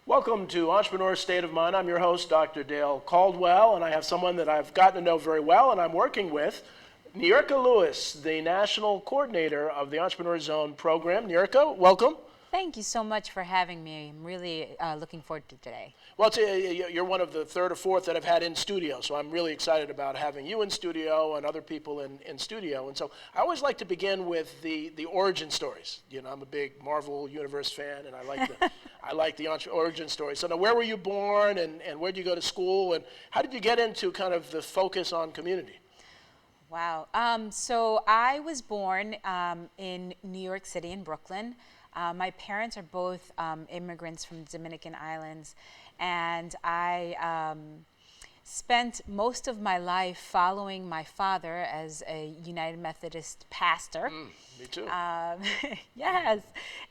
Welcome to Entrepreneur State of Mind. I'm your host, Dr. Dale Caldwell, and I have someone that I've gotten to know very well and I'm working with, Niurca Louis, the National Coordinator of the Entrepreneur Zone program. Niurca, welcome. Thank you so much for having me. I'm really looking forward to today. Well, you're one of the third or fourth that I've had in studio, so I'm really excited about having you in studio and other people in studio. And so I always like to begin with the origin stories. You know, I'm a big Marvel Universe fan, and I like the origin stories. So now, where were you born, and where did you go to school, and how did you get into kind of the focus on community? Wow. So I was born in New York City, in Brooklyn. My parents are both immigrants from the Dominican Islands, and I spent most of my life following my father as a United Methodist pastor. Me too. Yes,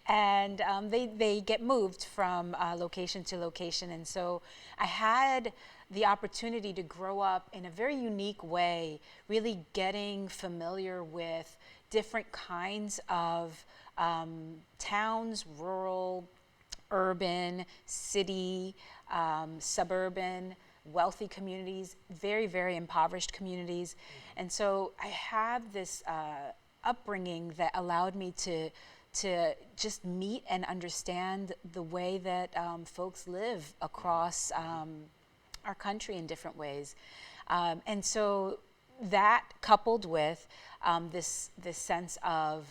and they get moved from location to location, and so I had the opportunity to grow up in a very unique way, really getting familiar with different kinds of towns, rural, urban, city, suburban, wealthy communities, very, very impoverished communities. And so I have this upbringing that allowed me to just meet and understand the way that folks live across our country in different ways. And so that coupled with this sense of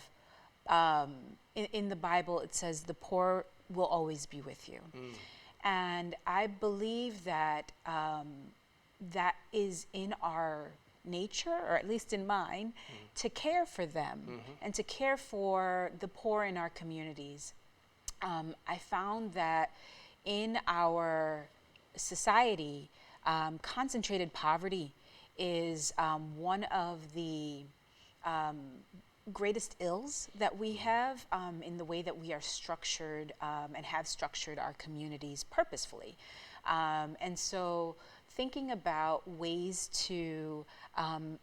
in the Bible, it says the poor will always be with you. And I believe that that is in our nature, or at least in mine, to care for them and to care for the poor in our communities. I found that in our society, concentrated poverty is one of the greatest ills that we have in the way that we are structured and have structured our communities purposefully. And so thinking about ways to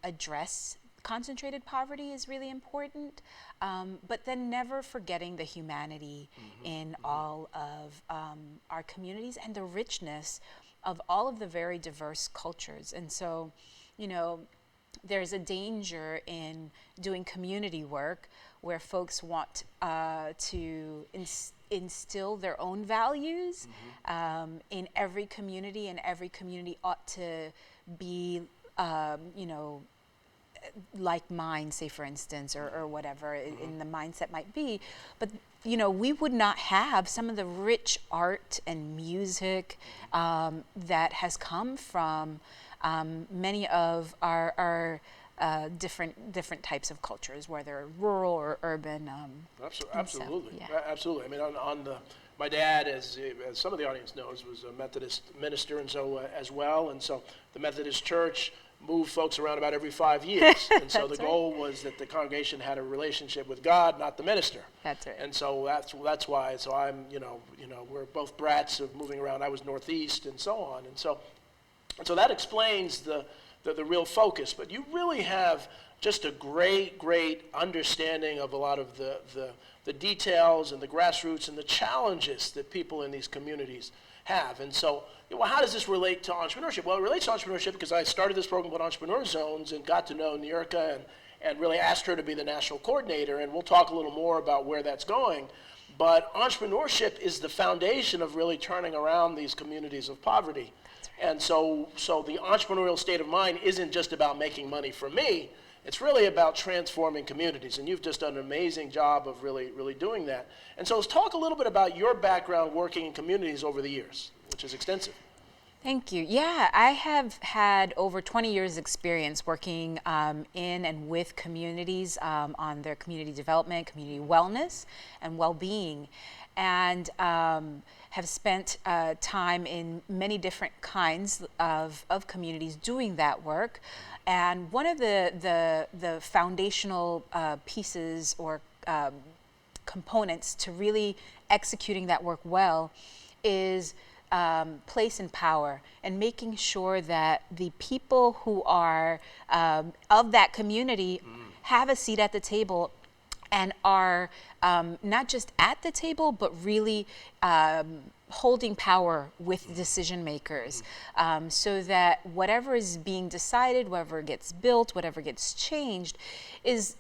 address concentrated poverty is really important, but then never forgetting the humanity in all of our communities and the richness of all of the very diverse cultures. And so, you know, there's a danger in doing community work where folks want to instill their own values in every community, and every community ought to be, you know, like mine, say for instance, or whatever in the mindset might be. But you know, we would not have some of the rich art and music that has come from many of our different types of cultures, whether rural or urban. Absolutely, So, yeah. Absolutely. I mean, my dad, as some of the audience knows, was a Methodist minister, and so as well. And so the Methodist Church moved folks around about every 5 years. And so the goal was that the congregation had a relationship with God, not the minister. That's right. And so that's why. So I'm, you know, we're both brats of moving around. I was Northeast, and so on. And so that explains the real focus. But you really have just a great understanding of a lot of the details and the grassroots and the challenges that people in these communities have. And so, well, how does this relate to entrepreneurship? Well, it relates to entrepreneurship because I started this program with Entrepreneur Zones and got to know Niurca and really asked her to be the national coordinator. And we'll talk a little more about where that's going. But entrepreneurship is the foundation of really turning around these communities of poverty. And so the entrepreneurial state of mind isn't just about making money for me. It's really about transforming communities, and you've just done an amazing job of really doing that. And so let's talk a little bit about your background working in communities over the years, which is extensive. Thank you. Yeah, I have had over 20 years experience working in and with communities on their community development, community wellness, and well-being, and have spent time in many different kinds of communities doing that work. And one of the foundational pieces or components to really executing that work well is place and power, and making sure that the people who are of that community have a seat at the table and are not just at the table, but really holding power with decision makers, so that whatever is being decided, whatever gets built, whatever gets changed, is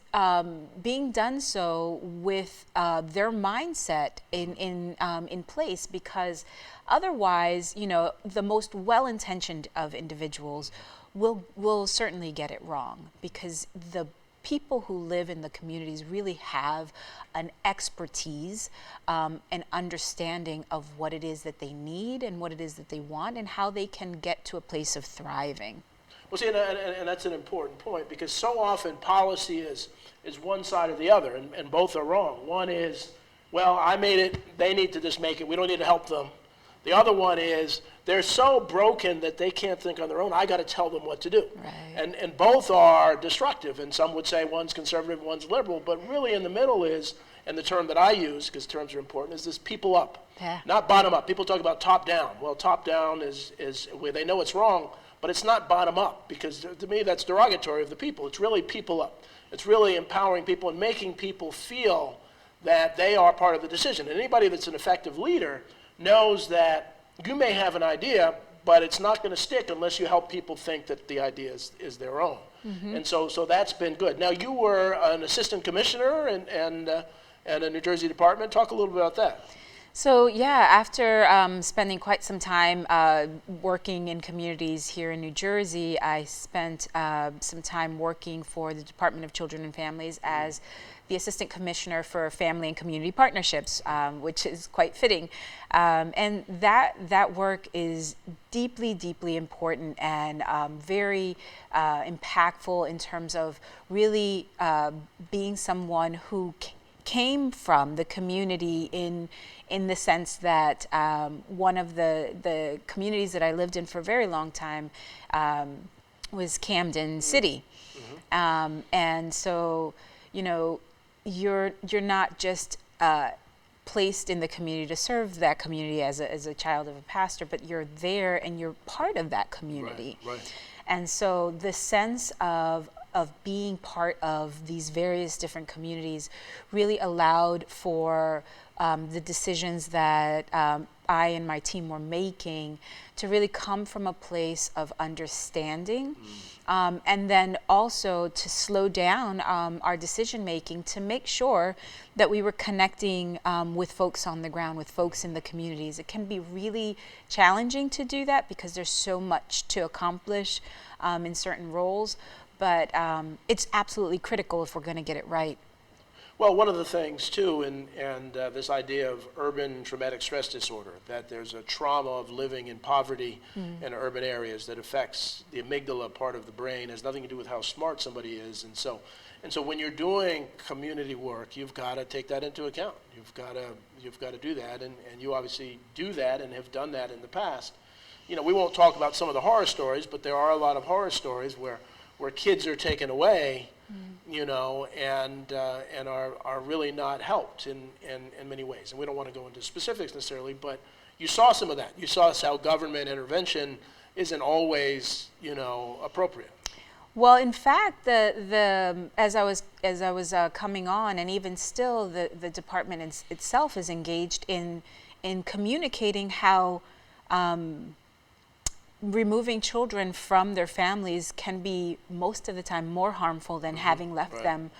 being done so with their mindset in place, because otherwise, the most well-intentioned of individuals will certainly get it wrong, because the people who live in the communities really have an expertise, an understanding of what it is that they need and what it is that they want and how they can get to a place of thriving. Well, see, and that's an important point, because so often policy is one side or the other, and both are wrong. One is, well, I made it, they need to just make it, we don't need to help them. The other one is, they're so broken that they can't think on their own, I got to tell them what to do. Right. And both are destructive, and some would say one's conservative, one's liberal, but really in the middle is, and the term that I use, because terms are important, is this people up, not bottom up. People talk about top down. Well, top down is where they know it's wrong, but it's not bottom up, because to me that's derogatory of the people. It's really people up. It's really empowering people and making people feel that they are part of the decision. And anybody that's an effective leader knows that you may have an idea, but it's not going to stick unless you help people think that the idea is their own. And so that's been good. Now, you were an assistant commissioner and a New Jersey department. Talk a little bit about that. So yeah, after spending quite some time working in communities here in New Jersey, I spent some time working for the Department of Children and Families as the Assistant Commissioner for Family and Community Partnerships, which is quite fitting. And that work is deeply, deeply important and very impactful in terms of really being someone who came from the community in the sense that one of the communities that I lived in for a very long time was Camden City. And so, you're not just placed in the community to serve that community as a child of a pastor, but you're there and you're part of that community. Right. And so the sense of being part of these various different communities really allowed for the decisions that I and my team were making to really come from a place of understanding, and then also to slow down our decision making to make sure that we were connecting with folks on the ground, with folks in the communities. It can be really challenging to do that because there's so much to accomplish in certain roles, but it's absolutely critical if we're going to get it right. Well, one of the things too, and this idea of urban traumatic stress disorder, that there's a trauma of living in poverty in urban areas that affects the amygdala part of the brain, has nothing to do with how smart somebody is, and so when you're doing community work, you've got to take that into account. You've got to do that, and you obviously do that and have done that in the past. We won't talk about some of the horror stories, but there are a lot of horror stories where kids are taken away, and are really not helped in many ways. And we don't want to go into specifics necessarily, but you saw some of that. You saw how government intervention isn't always, appropriate. Well, in fact, as I was coming on, and even still, the department itself is engaged in communicating how removing children from their families can be most of the time more harmful than having left them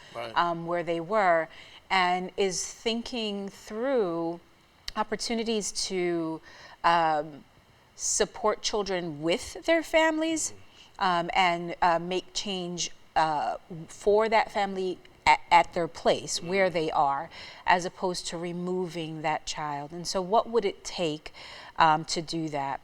where they were, and is thinking through opportunities to support children with their families and make change for that family at their place where they are, as opposed to removing that child. And so what would it take to do that?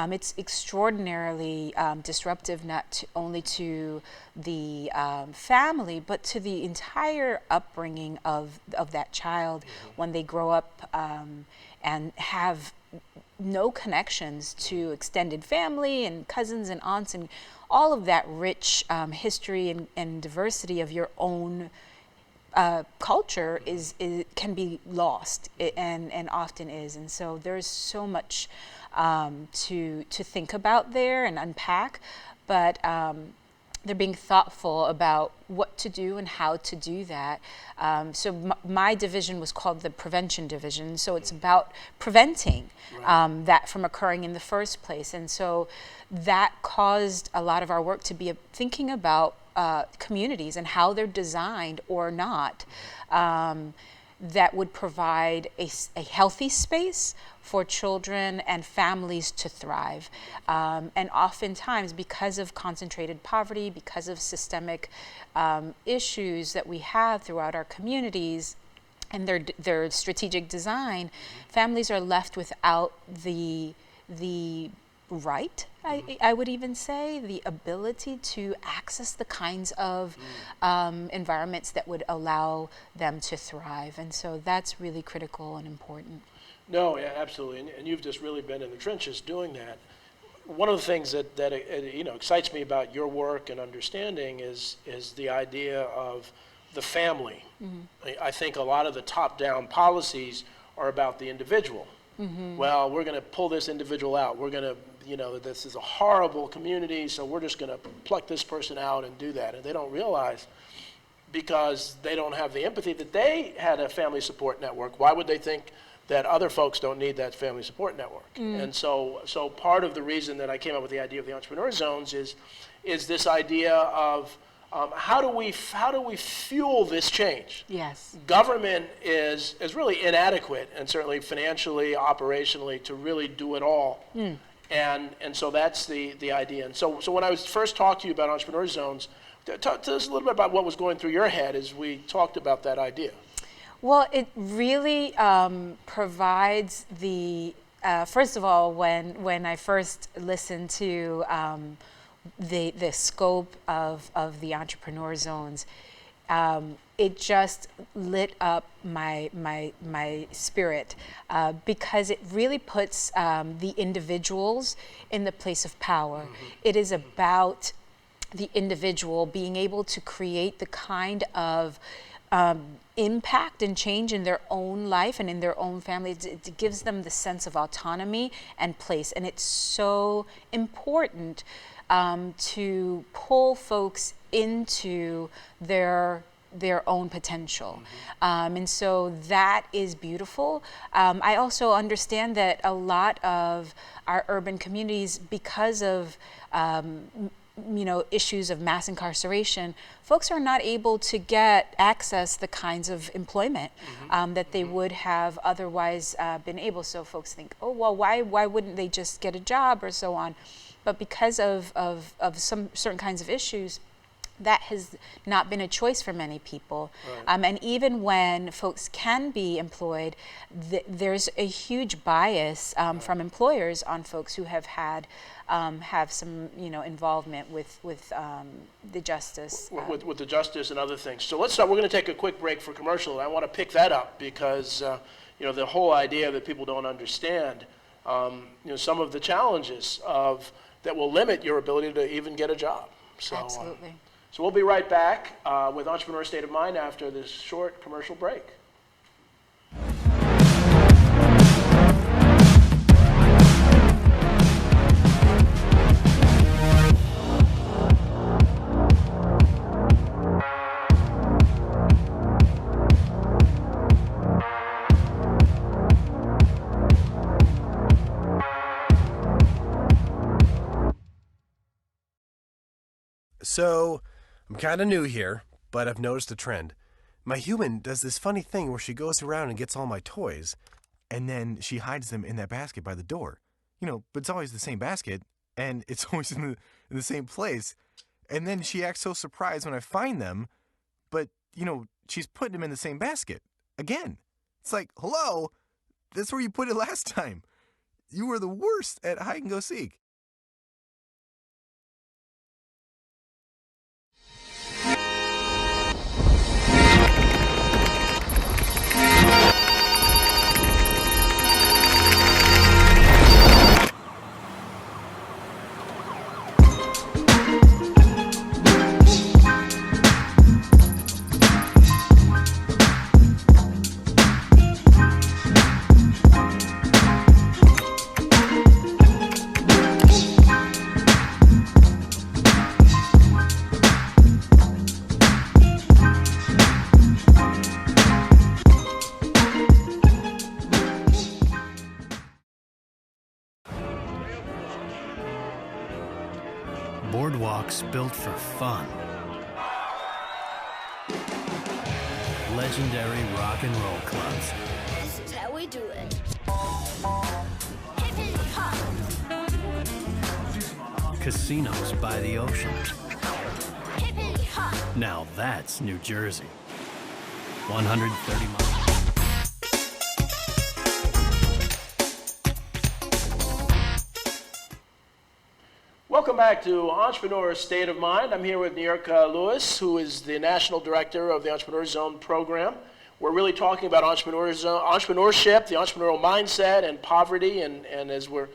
It's extraordinarily disruptive, not only to the family, but to the entire upbringing of that child when they grow up and have no connections to extended family and cousins and aunts and all of that rich history and diversity of your own culture can be lost, and often is. And so there's so much to think about there and unpack, but they're being thoughtful about what to do and how to do that. So my division was called the prevention division. So it's about preventing that from occurring in the first place. And so that caused a lot of our work to be thinking about communities and how they're designed or not, that would provide a healthy space for children and families to thrive. And oftentimes, because of concentrated poverty, because of systemic issues that we have throughout our communities and their strategic design, families are left without the right, I would even say, the ability to access the kinds of environments that would allow them to thrive. And so that's really critical and important. No, yeah, absolutely, and you've just really been in the trenches doing that. One of the things that excites me about your work and understanding is the idea of the family. I think a lot of the top-down policies are about the individual. Well, we're going to pull this individual out. We're going to, this is a horrible community, so we're just going to pluck this person out and do that. And they don't realize, because they don't have the empathy, that they had a family support network. Why would they think that other folks don't need that family support network? And so part of the reason that I came up with the idea of the entrepreneur zones is this idea of how do we fuel this change? Yes. Government is really inadequate, and certainly financially, operationally, to really do it all. And so that's the idea. And so when I was first talking to you about entrepreneur zones, talk to us a little bit about what was going through your head as we talked about that idea. Well, it really provides the, first of all, when I first listened to the scope of the entrepreneur zones, it just lit up my spirit, because it really puts the individuals in the place of power. It is about the individual being able to create the kind of impact and change in their own life and in their own family. It gives them the sense of autonomy and place. And it's so important to pull folks into their own potential. And so that is beautiful. I also understand that a lot of our urban communities, because of issues of mass incarceration, folks are not able to access the kinds of employment that they would have otherwise been able. So folks think, oh, well, why wouldn't they just get a job or so on? But because of some certain kinds of issues, that has not been a choice for many people. And even when folks can be employed, there's a huge bias from employers on folks who have some involvement with the justice. With the justice and other things. So let's start. We're going to take a quick break for commercial. I want to pick that up because the whole idea that people don't understand some of the challenges that will limit your ability to even get a job. So, absolutely. So we'll be right back with Entrepreneur State of Mind after this short commercial break. So, I'm kind of new here, but I've noticed a trend. My human does this funny thing where she goes around and gets all my toys, and then she hides them in that basket by the door. But it's always the same basket, and it's always in the same place. And then she acts so surprised when I find them, but, she's putting them in the same basket. Again. It's like, hello, that's where you put it last time. You were the worst at hide and go seek. boardwalks built for fun. Legendary rock and roll clubs. This is how we do it. Hippity hop. Casinos by the ocean. Hippity hop. Now that's New Jersey. 130 miles. Welcome back to Entrepreneur State of Mind. I'm here with Niurca Louis, who is the National Director of the Entrepreneur Zone program. We're really talking about entrepreneurship, the entrepreneurial mindset, and poverty, and as we're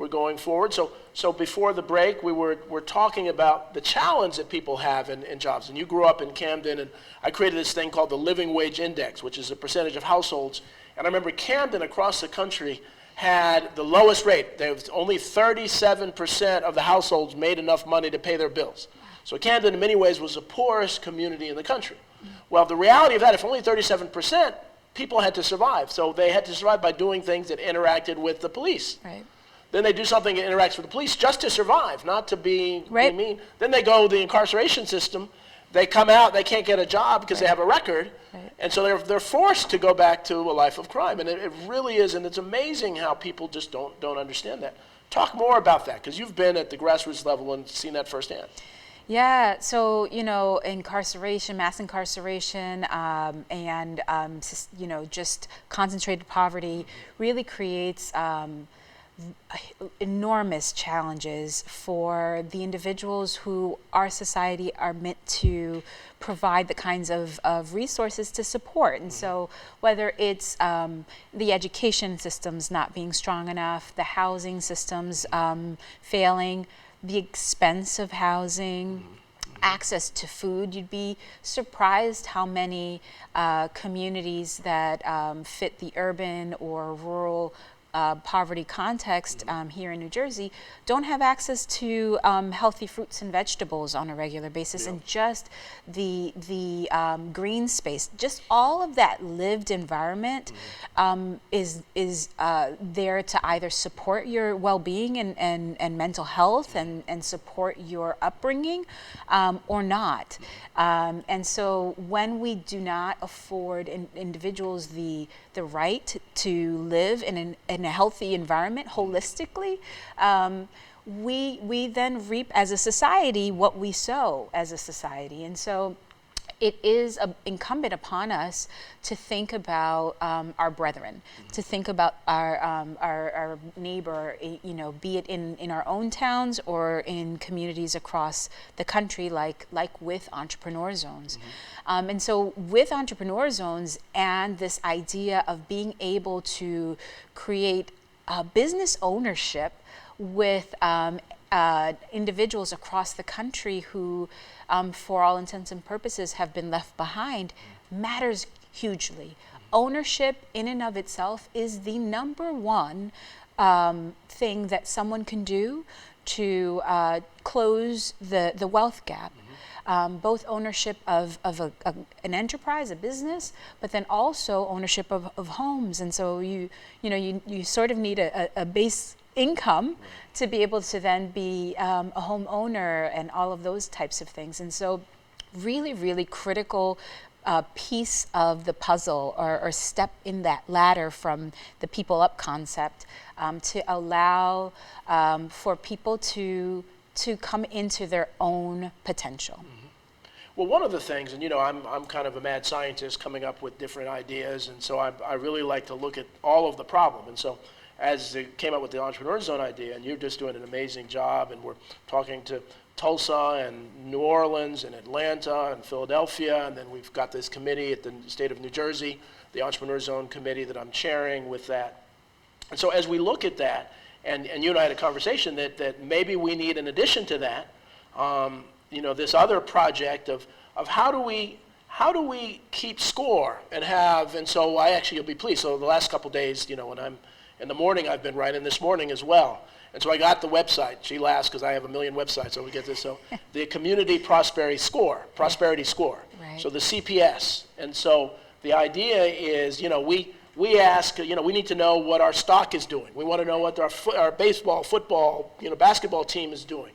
going forward. So before the break, we're talking about the challenge that people have in jobs. And you grew up in Camden, and I created this thing called the Living Wage Index, which is a percentage of households. And I remember Camden across the country had the lowest rate. There was only 37% of the households made enough money to pay their bills. So Camden, in many ways, was the poorest community in the country. Well, the reality of that, if only 37%, people had to survive. So they had to survive by doing things that interacted with the police. Right. Then they do something that interacts with the police just to survive, not to be mean. Then they go the incarceration system. They come out, they can't get a job because they have a record. Right. And so they're forced to go back to a life of crime. And it really is, and it's amazing how people just don't understand that. Talk more about that, because you've been at the grassroots level and seen that firsthand. Yeah, so, incarceration, mass incarceration, and, just concentrated poverty really creates enormous challenges for the individuals who our society are meant to provide the kinds of resources to support. And so whether it's the education systems not being strong enough, the housing systems failing, the expense of housing, access to food. You'd be surprised how many communities that fit the urban or rural poverty context here in New Jersey don't have access to healthy fruits and vegetables on a regular basis, and just the green space, just all of that lived environment is there to either support your well-being and mental health and support your upbringing or not. And so when we do not afford individuals the right to live in a healthy environment holistically, we then reap as a society what we sow as a society. And so it is incumbent upon us to think about our brethren, to think about our neighbor, be it in our own towns or in communities across the country, like with entrepreneur zones. And so with entrepreneur zones and this idea of being able to create business ownership with individuals across the country who, for all intents and purposes, have been left behind, matters hugely. Ownership in and of itself is the number one thing that someone can do to close the wealth gap. Both ownership of an enterprise, a business, but then also ownership of homes. And so you sort of need a base income to be able to then be a homeowner and all of those types of things. And so really, really critical piece of the puzzle or step in that ladder from the people up concept to allow for people to come into their own potential. Well, one of the things, and I'm kind of a mad scientist coming up with different ideas, and so I really like to look at all of the problem. And so as it came up with the Entrepreneur Zone idea, and you're just doing an amazing job, and we're talking to Tulsa and New Orleans and Atlanta and Philadelphia, and then we've got this committee at the state of New Jersey, the Entrepreneur Zone committee that I'm chairing with that. And so as we look at that, and you and I had a conversation that maybe we need, in addition to that, this other project of how do we keep score and so you'll be pleased. So the last couple days, when I'm in the morning, I've been writing this morning as well. And so I got the website. She laughs because I have a million websites, so we get this. So the Community Prosperity Score. Right. So the CPS. And so the idea is, we ask, we need to know what our stock is doing. We want to know what our baseball, football, basketball team is doing.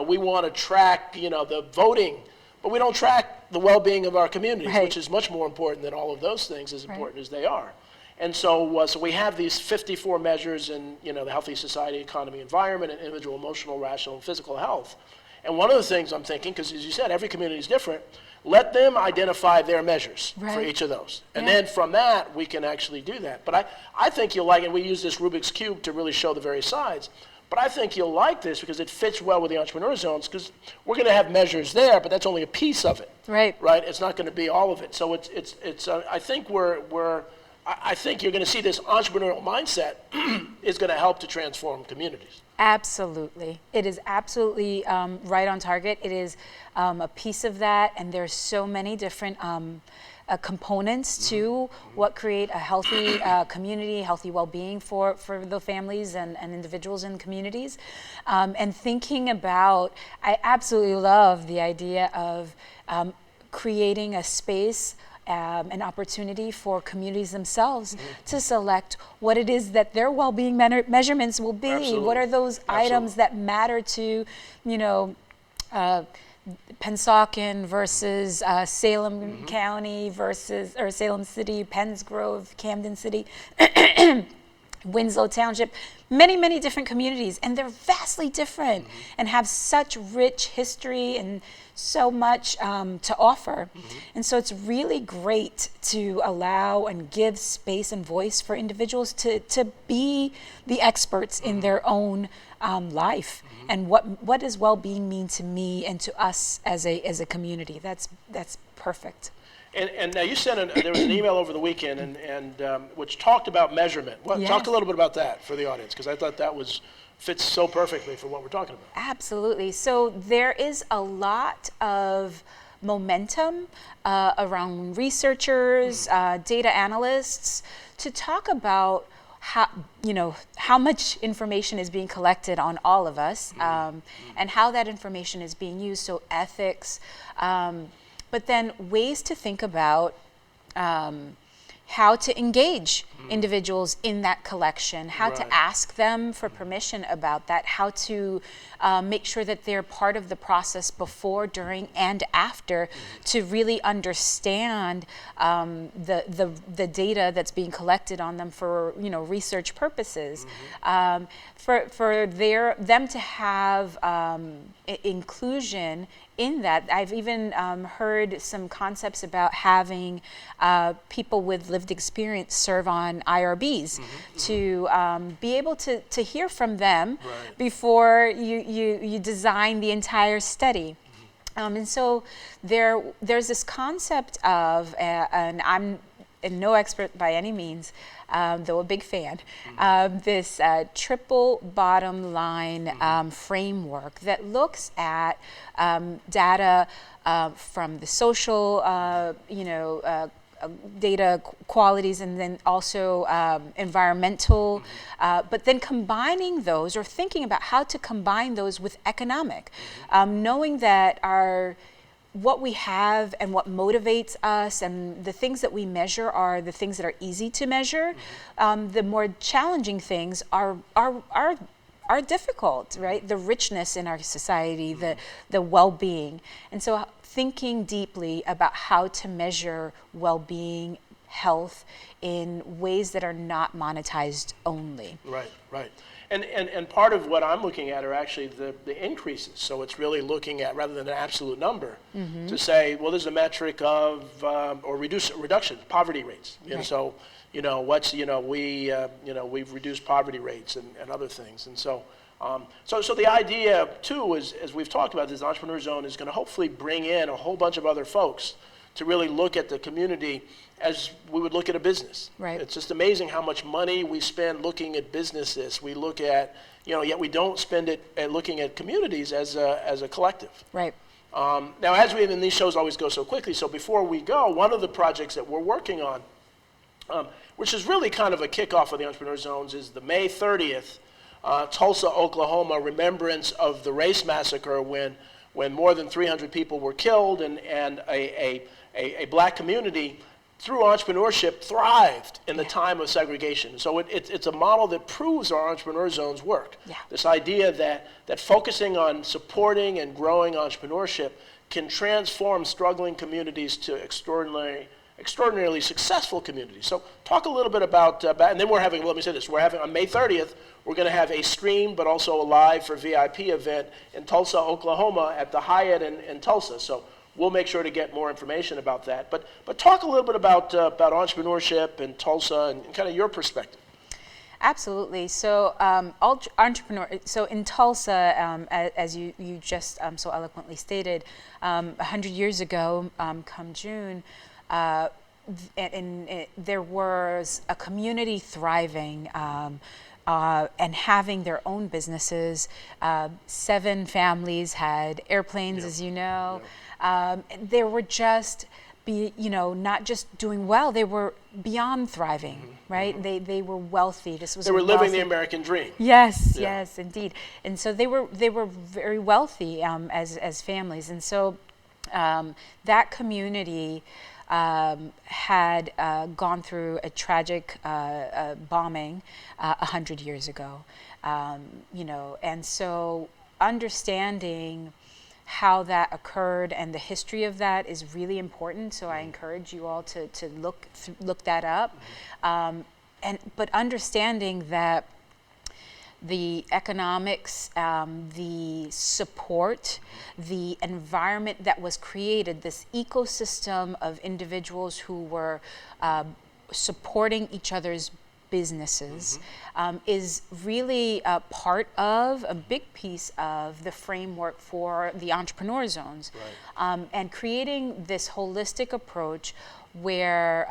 we want to track, the voting, but we don't track the well-being of our communities, Right. which is much more important than all of those things, as important as they are. And so, so we have these 54 measures in, the healthy society, economy, environment, and individual emotional, rational, and physical health. And one of the things I'm thinking, because as you said, every community is different, let them identify their measures for Right. each of those. And Yeah. then from that, we can actually do that. But I think you'll like, and we use this Rubik's Cube to really show the various sides, but I think you'll like this because it fits well with the entrepreneur zones, because we're going to have measures there, but that's only a piece of it. Right. Right? It's not going to be all of it. So I think I think you're going to see this entrepreneurial mindset is going to help to transform communities. Absolutely. It is absolutely right on target. It is a piece of that, and there's so many different components to what create a healthy community, healthy well-being for the families and individuals in communities. And thinking about, I absolutely love the idea of creating a space, an opportunity for communities themselves to select what it is that their well-being measurements will be. Absolutely. What are those items that matter to, Pennsauken versus Salem County versus, or Salem City, Penns Grove, Camden City, Winslow Township, many different communities, and they're vastly different and have such rich history and so much to offer. And so it's really great to allow and give space and voice for individuals to be the experts in their own life. And what does well-being mean to me and to us as a community? That's perfect. And now you sent there was an email over the weekend and which talked about measurement. Yes. Talk a little bit about that for the audience, because I thought that fits so perfectly for what we're talking about. Absolutely. So there is a lot of momentum around researchers, data analysts, to talk about how much information is being collected on all of us, and how that information is being used. So ethics, but then ways to think about how to engage individuals in that collection, how to ask them for permission about that, how to make sure that they're part of the process before, during, and after, to really understand the data that's being collected on them for research purposes, for them to have inclusion in that. I've even heard some concepts about having people with lived experience serve on IRBs to be able to hear from them before you design the entire study. And so there's this concept of, and I'm no expert by any means, though a big fan, this triple bottom line framework that looks at data from the social, data qualities, and then also environmental, but then combining those, or thinking about how to combine those with economic, knowing that what we have and what motivates us and the things that we measure are the things that are easy to measure. The more challenging things are difficult, right? The richness in our society, the well-being. And so thinking deeply about how to measure well-being, health in ways that are not monetized only. Right. And part of what I'm looking at are actually the increases. So it's really looking at, rather than an absolute number, to say, well, there's a metric of, or reduction, poverty rates. And so, we've reduced poverty rates and other things. And so, so the idea too is, as we've talked about, this entrepreneur zone is going to hopefully bring in a whole bunch of other folks to really look at the community as we would look at a business. Right. It's just amazing how much money we spend looking at businesses. We look at, yet we don't spend it at looking at communities as a collective. Right. Now, as and these shows always go so quickly, so before we go, one of the projects that we're working on, which is really kind of a kickoff of the Entrepreneur Zones, is the May 30th, Tulsa, Oklahoma remembrance of the race massacre when more than 300 people were killed and a black community through entrepreneurship, thrived in the time of segregation. So it's a model that proves our entrepreneur zones work. Yeah. This idea that focusing on supporting and growing entrepreneurship can transform struggling communities to extraordinarily successful communities. So talk a little bit about, and then let me say this, we're having on May 30th, we're going to have a stream but also a live for VIP event in Tulsa, Oklahoma at the Hyatt in Tulsa. So we'll make sure to get more information about that. But talk a little bit about entrepreneurship in Tulsa and kind of your perspective. Absolutely. So so in Tulsa, as you just so eloquently stated, 100 years ago, come June, there was a community thriving and having their own businesses. 7 families had airplanes, as you know. They were just, not just doing well, they were beyond thriving, right? They were wealthy. They were living the American dream. Yes, yes, indeed. And so they were very wealthy as families. And so that community had gone through a tragic bombing 100 years ago, and so understanding how that occurred and the history of that is really important. So I encourage you all to look that up, but understanding that the economics, the support, the environment that was created, this ecosystem of individuals who were supporting each other's businesses, is really a part of, a big piece of the framework for the entrepreneur zones. Right. And creating this holistic approach where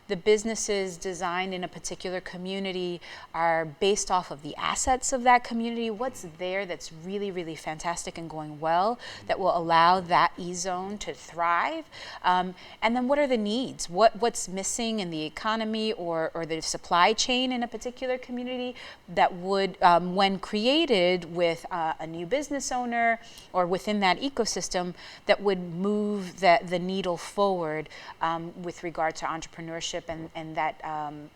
the businesses designed in a particular community are based off of the assets of that community, what's there that's really, really fantastic and going well that will allow that E-zone to thrive, and then what are the needs? What's missing in the economy or the supply chain in a particular community that would, when created with a new business owner or within that ecosystem, that would move the needle forward with regard to entrepreneurship and that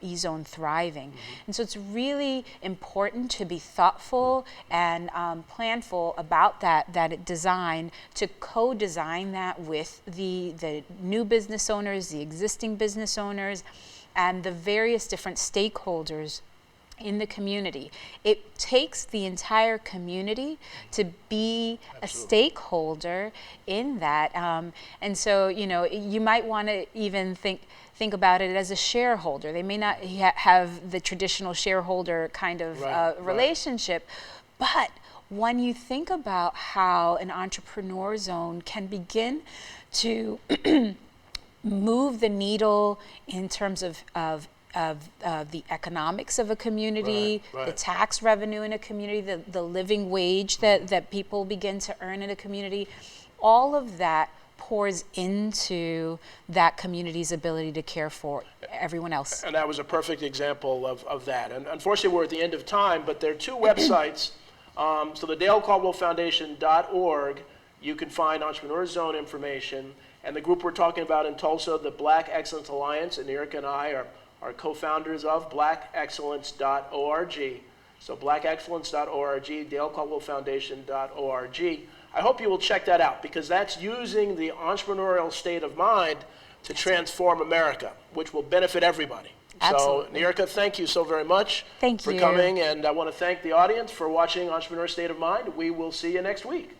E-zone thriving. And so it's really important to be thoughtful and planful about that design, to co-design that with the new business owners, the existing business owners, and the various different stakeholders in the community. It takes the entire community to be a stakeholder in that, and so you might want to even think about it as a shareholder. They may not have the traditional shareholder kind of relationship, but when you think about how an entrepreneur zone can begin to move the needle in terms of the economics of a community, the tax revenue in a community, the living wage that people begin to earn in a community, all of that pours into that community's ability to care for everyone else. And that was a perfect example of that. And unfortunately, we're at the end of time, but there are 2 websites. So the DaleCaldwellFoundation.org, you can find Entrepreneur Zone information. And the group we're talking about in Tulsa, the Black Excellence Alliance, and Niurca and I are co-founders of blackexcellence.org. So blackexcellence.org, DaleCaldwellFoundation.org. I hope you will check that out, because that's using the entrepreneurial state of mind to transform America, which will benefit everybody. Absolutely. So Niurca, thank you so very much for coming, and I want to thank the audience for watching Entrepreneur State of Mind. We will see you next week.